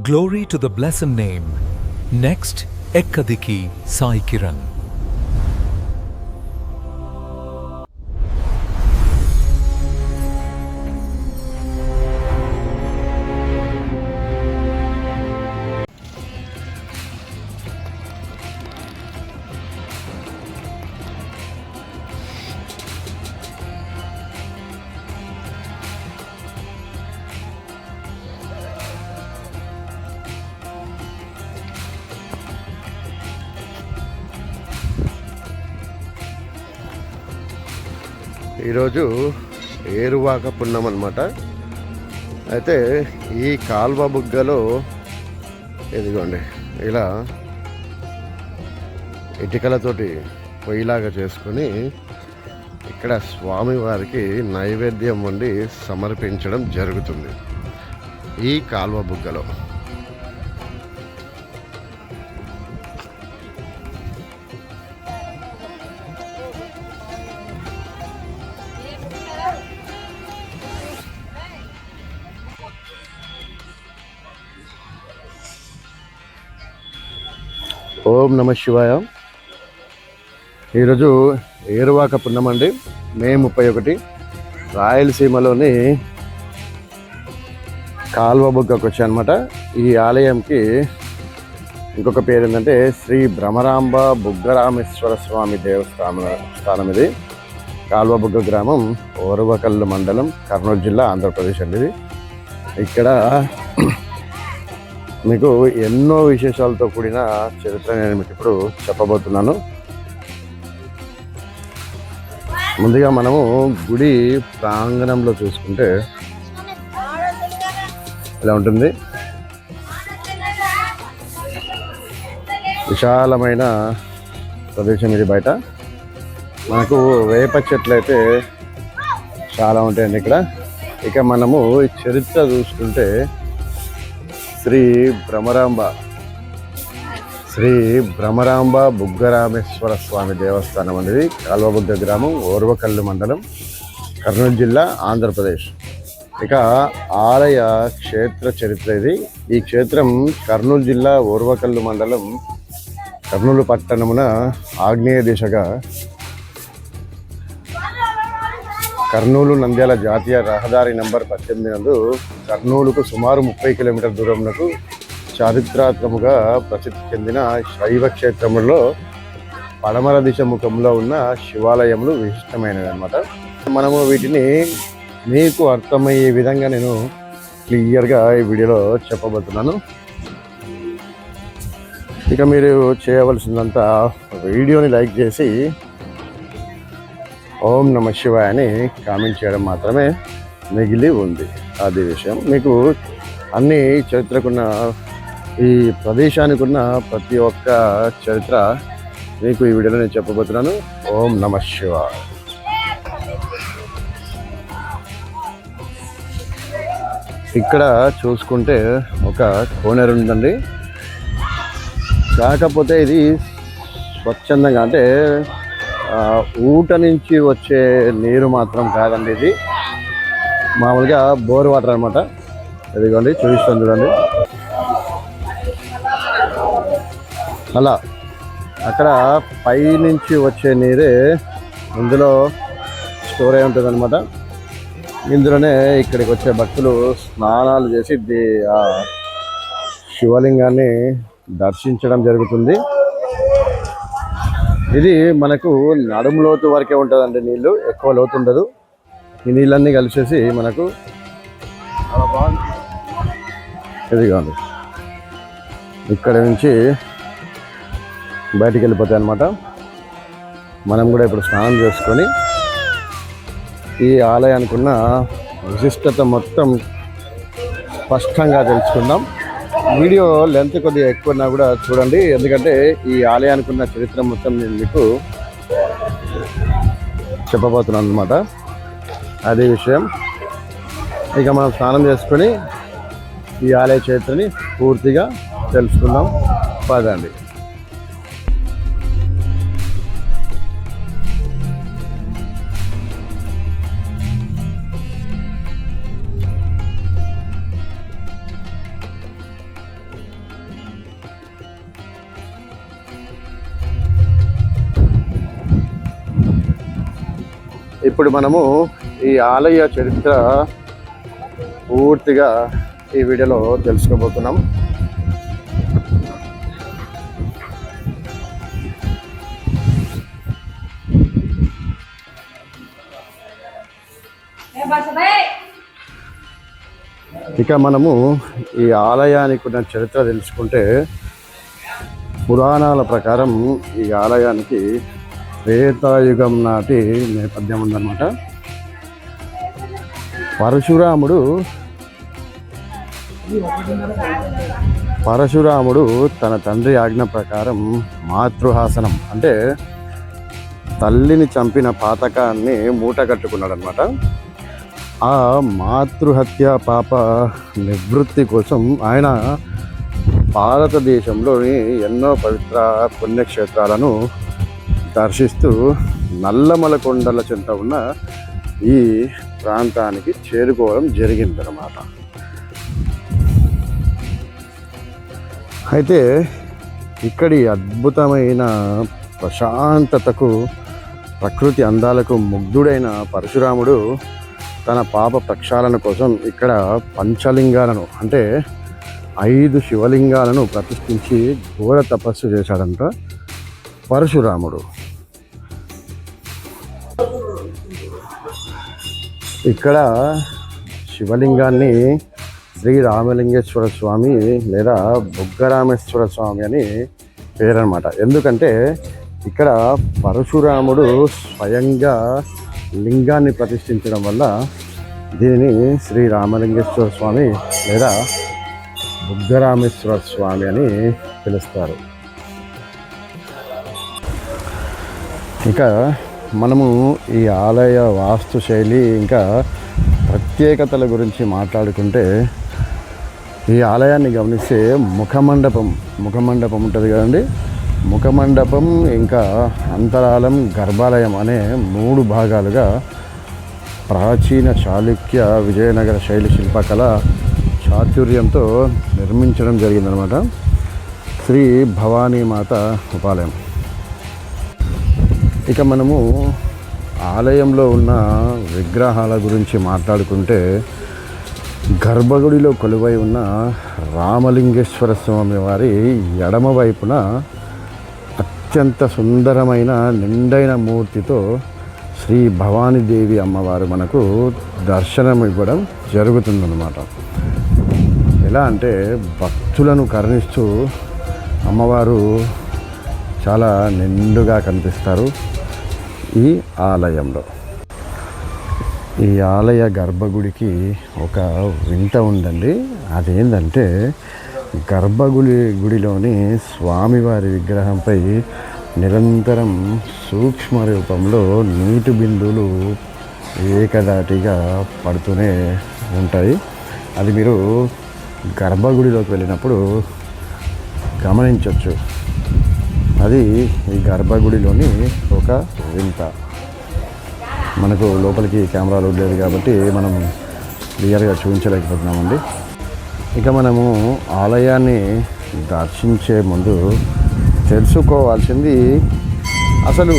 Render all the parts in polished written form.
Glory to the blessed name. Next, Ekkadiki Sai Kiran. ఈరోజు ఏరువాక పున్నం అన్నమాట. అయితే ఈ కాల్వ బుగ్గలో ఇదిగోండి ఇలా ఇటుకలతోటి పొయ్యిలాగా చేసుకొని ఇక్కడ స్వామివారికి నైవేద్యం వండి సమర్పించడం జరుగుతుంది ఈ కాల్వ బుగ్గలో. ఓం నమ శివాయ. ఈరోజు ఏరువాక పున్నం అండి, మే 31. రాయలసీమలోని కాల్వ బుగ్గకు వచ్చాయన్నమాట. ఈ ఆలయంకి ఇంకొక పేరు ఏంటంటే శ్రీ భ్రమరాంబ బుగ్గరామేశ్వర స్వామి దేవస్థానం. ఇది కాల్వ బుగ్గ గ్రామం, ఓర్వకల్లు మండలం, కర్నూలు జిల్లా, ఆంధ్రప్రదేశ్ అండి. ఇది ఇక్కడ మీకు ఎన్నో విశేషాలతో కూడిన చరిత్ర నేను మీకు ఇప్పుడు చెప్పబోతున్నాను. ముందుగా మనము గుడి ప్రాంగణంలో చూసుకుంటే ఇలా ఉంటుంది. విశాలమైన ప్రదేశం ఇది. బయట మనకు వేప చెట్లు అయితే చాలా ఉంటాయండి ఇక్కడ. ఇక మనము ఈ చరిత్ర చూసుకుంటే శ్రీ భ్రమరాంబ బుగ్గరామేశ్వర స్వామి దేవస్థానం అనేది కాల్వబుగ్గ గ్రామం, ఓర్వకల్లు మండలం, కర్నూలు జిల్లా, ఆంధ్రప్రదేశ్. ఇక ఆలయ క్షేత్ర చరిత్ర ఇది. ఈ క్షేత్రం కర్నూలు జిల్లా, ఓర్వకల్లు మండలం, కర్నూలు పట్టణమున ఆగ్నేయ దిశగా కర్నూలు నంద్యాల జాతీయ రహదారి నంబర్ 18 నందు కర్నూలుకు సుమారు 30 కిలోమీటర్ దూరంలో చారిత్రాత్మకంగా ప్రసిద్ధి చెందిన శైవ క్షేత్రములలో పడమర దిశ ముఖంలో ఉన్న శివాలయములు విశిష్టమైనవి అన్నమాట. మనము వీటిని మీకు అర్థమయ్యే విధంగా నేను క్లియర్గా ఈ వీడియోలో చెప్పబోతున్నాను. ఇక మీరు చేయవలసిందంతా వీడియోని లైక్ చేసి ఓం నమ శివాయ అని కామెంట్ చేయడం మాత్రమే మిగిలి ఉంది. అది విషయం. మీకు అన్ని చరిత్రకున్న, ఈ ప్రదేశానికి ఉన్న ప్రతి ఒక్క చరిత్ర మీకు ఈ వీడియోలో నేను చెప్పబోతున్నాను. ఓం నమ శివాయ. ఇక్కడ చూసుకుంటే ఒక కోనేరు ఉందండి. కాకపోతే ఇది స్వచ్ఛందంగా, అంటే ఊట నుంచి వచ్చే నీరు మాత్రం కాదండి. ఇది మామూలుగా బోర్ వాటర్ అనమాట. ఇదిగోండి చూపిస్తాను చూడండి. అలా అక్కడ పై నుంచి వచ్చే నీరే ఇందులో స్టోర్ అయి ఉంటుంది అనమాట. ఇందులోనే ఇక్కడికి వచ్చే భక్తులు స్నానాలు చేసి ఆ శివలింగాన్ని దర్శించడం జరుగుతుంది. ఇది మనకు నడుము లోతు వరకే ఉంటుందండి. నీళ్ళు ఎక్కువ లోతు ఉండదు. ఈ నీళ్ళన్నీ కలిసేసి మనకు ఇదిగోండి ఇక్కడ నుంచి బయటికి వెళ్ళిపోతాయి అన్నమాట. మనం కూడా ఇప్పుడు స్నానం చేసుకొని ఈ ఆలయానికి ఉన్న విశిష్టత మొత్తం స్పష్టంగా తెలుసుకుందాం. వీడియో లెంత్ కొద్దిగా ఎక్కువన్నా కూడా చూడండి, ఎందుకంటే ఈ ఆలయానికి ఉన్న చరిత్ర మొత్తం నేను మీకు చెప్పబోతున్నాను అన్నమాట. అదే విషయం. ఇక మనం స్నానం చేసుకొని ఈ ఆలయ చరిత్రని పూర్తిగా తెలుసుకుందాం. పదండి. ఇప్పుడు మనము ఈ ఆలయ చరిత్ర పూర్తిగా ఈ వీడియోలో తెలుసుకోబోతున్నాం. ఇక మనము ఈ ఆలయానికి ఉన్న చరిత్ర తెలుసుకుంటే, పురాణాల ప్రకారం ఈ ఆలయానికి త్రేతాయుగం నాటి నేపథ్యం ఉందన్నమాట. పరశురాముడు తన తండ్రి ఆజ్ఞ ప్రకారం మాతృహాసనం అంటే తల్లిని చంపిన పాతకాన్ని మూట కట్టుకున్నాడు అనమాట. ఆ మాతృహత్య పాప నివృత్తి కోసం ఆయన భారతదేశంలోని ఎన్నో పవిత్ర పుణ్యక్షేత్రాలను దర్శిస్తూ నల్లమల కొండల చెంత ఉన్న ఈ ప్రాంతానికి చేరుకోవడం జరిగిందన్నమాట. అయితే ఇక్కడి అద్భుతమైన ప్రశాంతతకు, ప్రకృతి అందాలకు ముగ్ధుడైన పరశురాముడు తన పాప ప్రక్షాళన కోసం ఇక్కడ పంచలింగాలను అంటే 5 శివలింగాలను ప్రతిష్ఠించి ఘోర తపస్సు చేశాడంట పరశురాముడు. ఇక్కడ శివలింగాన్ని శ్రీ రామలింగేశ్వర స్వామి లేదా బుగ్గరామేశ్వర స్వామి అని పేరన్నమాట. ఎందుకంటే ఇక్కడ పరశురాముడు స్వయంగా లింగాన్ని ప్రతిష్ఠించడం వల్ల దీనిని శ్రీ రామలింగేశ్వర స్వామి లేదా బుగ్గరామేశ్వర స్వామి అని పిలుస్తారు. ఇక మనము ఈ ఆలయ వాస్తు శైలి ఇంకా ప్రత్యేకతల గురించి మాట్లాడుకుంటే, ఈ ఆలయాన్ని గమనిస్తే ముఖమండపం ఉంటుంది కదండి. ముఖమండపం ఇంకా అంతరాలం, గర్భాలయం అనే 3 భాగాలుగా ప్రాచీన చాళుక్య విజయనగర శైలి శిల్పకళ చాతుర్యంతో నిర్మించడం జరిగిందనమాట. శ్రీ భవానీమాత ఉపాలయం. ఇక మనము ఆలయంలో ఉన్న విగ్రహాల గురించి మాట్లాడుకుంటే, గర్భగుడిలో కొలువై ఉన్న రామలింగేశ్వర స్వామి వారి ఎడమ వైపున అత్యంత సుందరమైన నిండైన మూర్తితో శ్రీ భవానీదేవి అమ్మవారు మనకు దర్శనం ఇవ్వడం జరుగుతుందన్నమాట. ఎలా అంటే భక్తులను కరుణిస్తూ అమ్మవారు చాలా నిండుగా కనిపిస్తారు ఈ ఆలయంలో. ఈ ఆలయ గర్భగుడికి ఒక వింత ఉందండి. అదేంటంటే గుడిలోని స్వామివారి విగ్రహంపై నిరంతరం సూక్ష్మ రూపంలో నీటి బిందువులు ఏకదాటిగా పడుతూనే ఉంటాయి. అది మీరు గర్భగుడిలోకి వెళ్ళినప్పుడు గమనించవచ్చు. అది ఈ గర్భగుడిలోని ఒక వింత. మనకు లోపలికి కెమెరాలు లేదు కాబట్టి మనం క్లియర్గా చూపించలేకపోతున్నామండి. ఇక మనము ఆలయాన్ని దర్శించే ముందు తెలుసుకోవాల్సింది, అసలు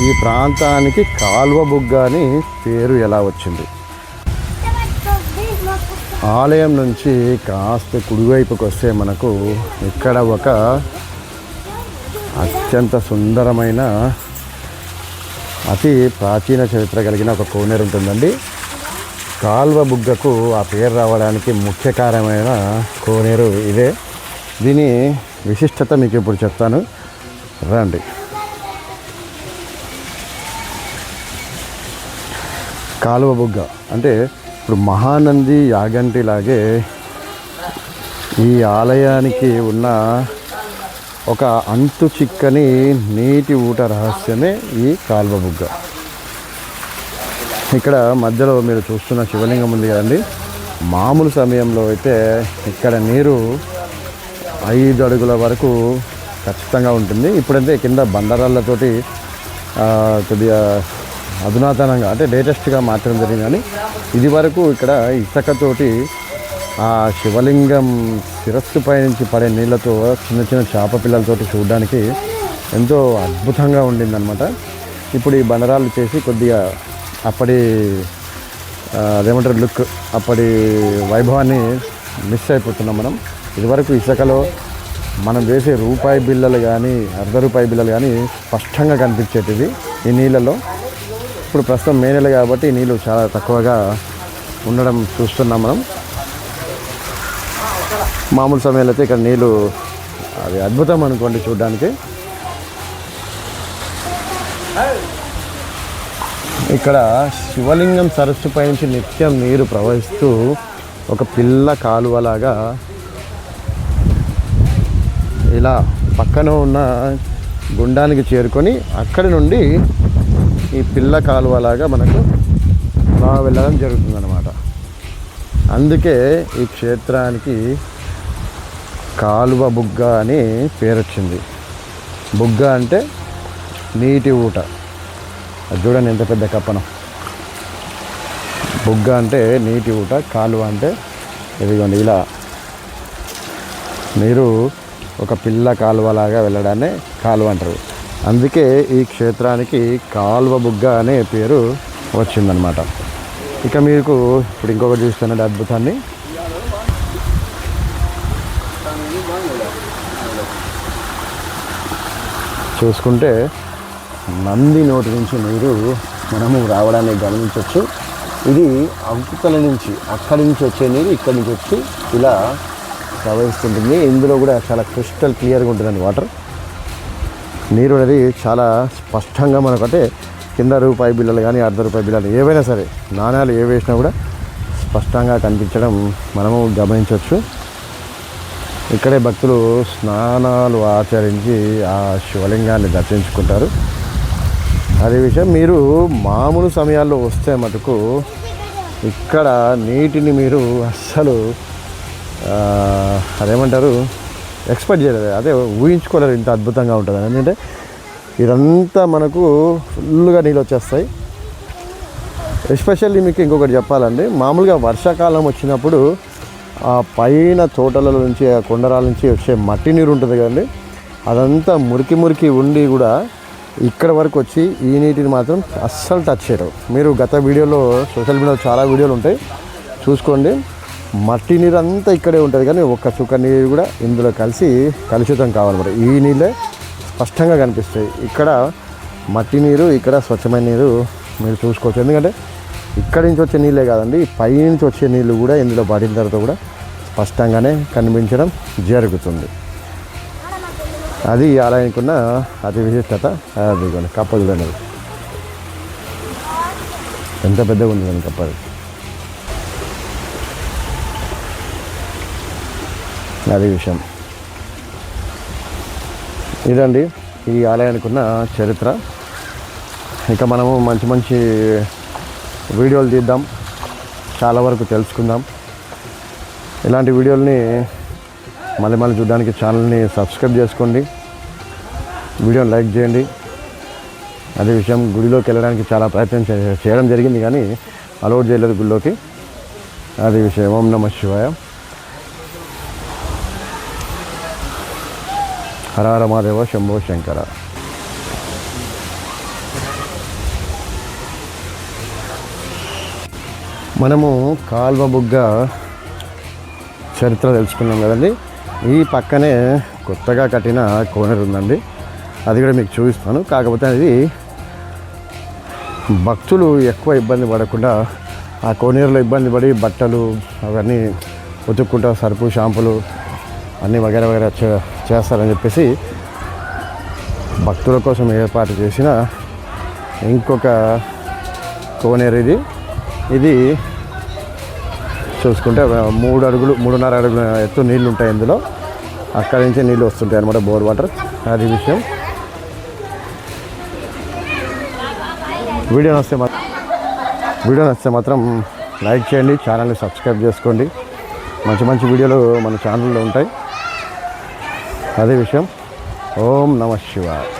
ఈ ప్రాంతానికి కాల్వ బుగ్గ అని పేరు ఎలా వచ్చింది. ఆలయం నుంచి కాస్త కుడివైపుకి వస్తే మనకు ఇక్కడ ఒక అత్యంత సుందరమైన అతి ప్రాచీన చరిత్ర కలిగిన ఒక కోనేరు ఉంటుందండి. కాల్వ బుగ్గకు ఆ పేరు రావడానికి ముఖ్య కారణమైన కోనేరు ఇదే. దీని విశిష్టత మీకు ఇప్పుడు చెప్తాను, రండి. కాలువ బుగ్గ అంటే ఇప్పుడు మహానంది యాగంటి లాగే ఈ ఆలయానికి ఉన్న ఒక అంతు చిక్కని నీటి ఊట రహస్యమే ఈ కాల్వ బుగ్గ. ఇక్కడ మధ్యలో మీరు చూస్తున్న శివలింగం ఉంది కదండి. మామూలు సమయంలో అయితే ఇక్కడ నీరు 5 అడుగుల వరకు ఖచ్చితంగా ఉంటుంది. ఇప్పుడైతే కింద బండరాళ్ళతోటి కొద్దిగా అధునాతనంగా అంటే లేటెస్ట్గా మార్చడం జరిగింది. కానీ ఇది వరకు ఇక్కడ ఇసుకతోటి ఆ శివలింగం శిరస్సు పైనుంచి పడే నీళ్ళతో చిన్న చిన్న చేప పిల్లలతోటి చూడడానికి ఎంతో అద్భుతంగా ఉండిందనమాట. ఇప్పుడు ఈ బండరాళ్ళు చేసి కొద్దిగా అప్పటి అదేమంటారు లుక్, అప్పటి వైభవాన్ని మిస్ అయిపోతున్నాం మనం. ఇదివరకు ఇసుకలో మనం వేసే రూపాయి బిళ్ళలు కానీ ₹1 బిళ్ళలు కానీ స్పష్టంగా కనిపించేటివి ఈ నీళ్ళలో. ఇప్పుడు ప్రస్తుతం మే నెల కాబట్టి నీళ్ళు చాలా తక్కువగా ఉండడం చూస్తున్నాం మనం. మామూలు సమయంలో అయితే ఇక్కడ నీళ్ళు అది అద్భుతం అనుకోండి చూడడానికి. ఇక్కడ శివలింగం సరస్సు పై నుంచి నిత్యం నీరు ప్రవహిస్తూ ఒక పిల్ల కాలువలాగా ఇలా పక్కన ఉన్న గుండానికి చేరుకొని అక్కడి నుండి ఈ పిల్ల కాలువలాగా మనకు బాగా వెళ్ళడం జరుగుతుందన్నమాట. అందుకే ఈ క్షేత్రానికి కాలువ బుగ్గ అని పేరు వచ్చింది. బుగ్గ అంటే నీటి ఊట. అది చూడండి ఎంత పెద్ద కప్పనం. బుగ్గ అంటే నీటి ఊట, కాలువ అంటే ఇదిగోండి ఇలా నీరు ఒక పిల్ల కాలువలాగా వెళ్ళడాన్ని కాలువ అంటారు. అందుకే ఈ క్షేత్రానికి కాలువ బుగ్గ అనే పేరు వచ్చిందనమాట. ఇక మీకు ఇప్పుడు ఇంకొకటి చూస్తున్నట్టు అద్భుతాన్ని. చూసుకుంటే నంది నోటి నుంచి నీరు మనము రావడాన్ని గమనించవచ్చు. ఇది అవతల నుంచి అక్కడి నుంచి వచ్చే నీరు ఇక్కడి నుంచి వచ్చి ఇలా ప్రవహిస్తుంటుంది. ఇందులో కూడా చాలా క్రిస్టల్ క్లియర్గా ఉంటుందండి వాటర్. నీరు అనేది చాలా స్పష్టంగా మనకంటే కింద రూపాయి బిళ్ళలు కానీ ₹1 బిళ్ళలు ఏవైనా సరే నాణ్యాలు ఏ వేసినా కూడా స్పష్టంగా కనిపించడం మనము గమనించవచ్చు. ఇక్కడే భక్తులు స్నానాలు ఆచరించి ఆ శివలింగాన్ని దర్శించుకుంటారు. అదే విషయం, మీరు మామూలు సమయాల్లో వస్తే మటుకు ఇక్కడ నీటిని మీరు అస్సలు అదేమంటారు ఎక్స్పెక్ట్ చేయలేదు, అదే ఊహించుకోలేరు ఇంత అద్భుతంగా ఉంటుంది. ఎందుకంటే ఇదంతా మనకు ఫుల్గా నీళ్ళు వచ్చేస్తాయి. ఎస్పెషల్లీ మీకు ఇంకొకటి చెప్పాలండి, మామూలుగా వర్షాకాలం వచ్చినప్పుడు ఆ పైన తోటల నుంచి ఆ కొండరాల నుంచి వచ్చే మట్టి నీరు ఉంటుంది కదండి, అదంతా మురికి మురికి ఉండి కూడా ఇక్కడ వరకు వచ్చి ఈ నీటిని మాత్రం అస్సలు టచ్ చేయరు. మీరు గత వీడియోలో సోషల్ మీడియాలో చాలా వీడియోలు ఉంటాయి చూసుకోండి. మట్టి నీరు అంతా ఇక్కడే ఉంటుంది కానీ ఒక్క చుక్క నీరు కూడా ఇందులో కలిసి కలుషితం కావాలన్నమాట. ఈ నీళ్ళే స్పష్టంగా కనిపిస్తాయి. ఇక్కడ మట్టి నీరు, ఇక్కడ స్వచ్ఛమైన నీరు మీరు చూసుకోవచ్చు. ఎందుకంటే ఇక్కడి నుంచి వచ్చే నీళ్ళే కాదండి, పై నుంచి వచ్చే నీళ్ళు కూడా ఇందులో పడిన తర్వాత కూడా స్పష్టంగానే కనిపించడం జరుగుతుంది. అది ఈ ఆలయానికి ఉన్న అతి విశిష్టత. అది కప్ప చూడండి, ఎంత పెద్దగా ఉంది కానీ కప్ప. అది విషయం. ఇదండి ఈ ఆలయానికి ఉన్న చరిత్ర. ఇక మనము మంచి మంచి వీడియోలు తీద్దాం, చాలా వరకు తెలుసుకుందాం. ఇలాంటి వీడియోల్ని మళ్ళీ చూడడానికి ఛానల్ని సబ్స్క్రైబ్ చేసుకోండి, వీడియోని లైక్ చేయండి. అదే విషయం, గుడిలోకి వెళ్ళడానికి చాలా ప్రయత్నం చేయడం జరిగింది కానీ అలౌట్ చేయలేదు గుడిలోకి. అదే విషయం. ఓం నమః శివాయ. హర హర మహాదేవ, శంభో శంకర. మనము కాల్వ బుగ్గ చరిత్ర తెలుసుకున్నాం కదండి. ఈ పక్కనే కొత్తగా కట్టిన కోనేరు ఉందండి, అది కూడా మీకు చూపిస్తాను. కాకపోతే అది భక్తులు ఎక్కువ ఇబ్బంది పడకుండా ఆ కోనేరులో ఇబ్బంది పడి బట్టలు అవన్నీ ఉతుక్కుంటా సరుపు షాంపులు అన్నీ వగేర వగేర చేస్తారని చెప్పేసి భక్తుల కోసం ఏర్పాటు చేసిన ఇంకొక కోనేరు ఇది చూసుకుంటే 3 అడుగులు 3.5 అడుగుల ఎత్తు నీళ్ళు ఉంటాయి ఇందులో. అక్కడి నుంచే నీళ్ళు వస్తుంటాయి అన్నమాట, బోర్ వాటర్. అది విషయం. వీడియో నచ్చితే మాత్రం లైక్ చేయండి, ఛానల్ని సబ్స్క్రైబ్ చేసుకోండి. మంచి మంచి వీడియోలు మన ఛానల్లో ఉంటాయి. అదే విషయం. ఓం నమః శివాయ.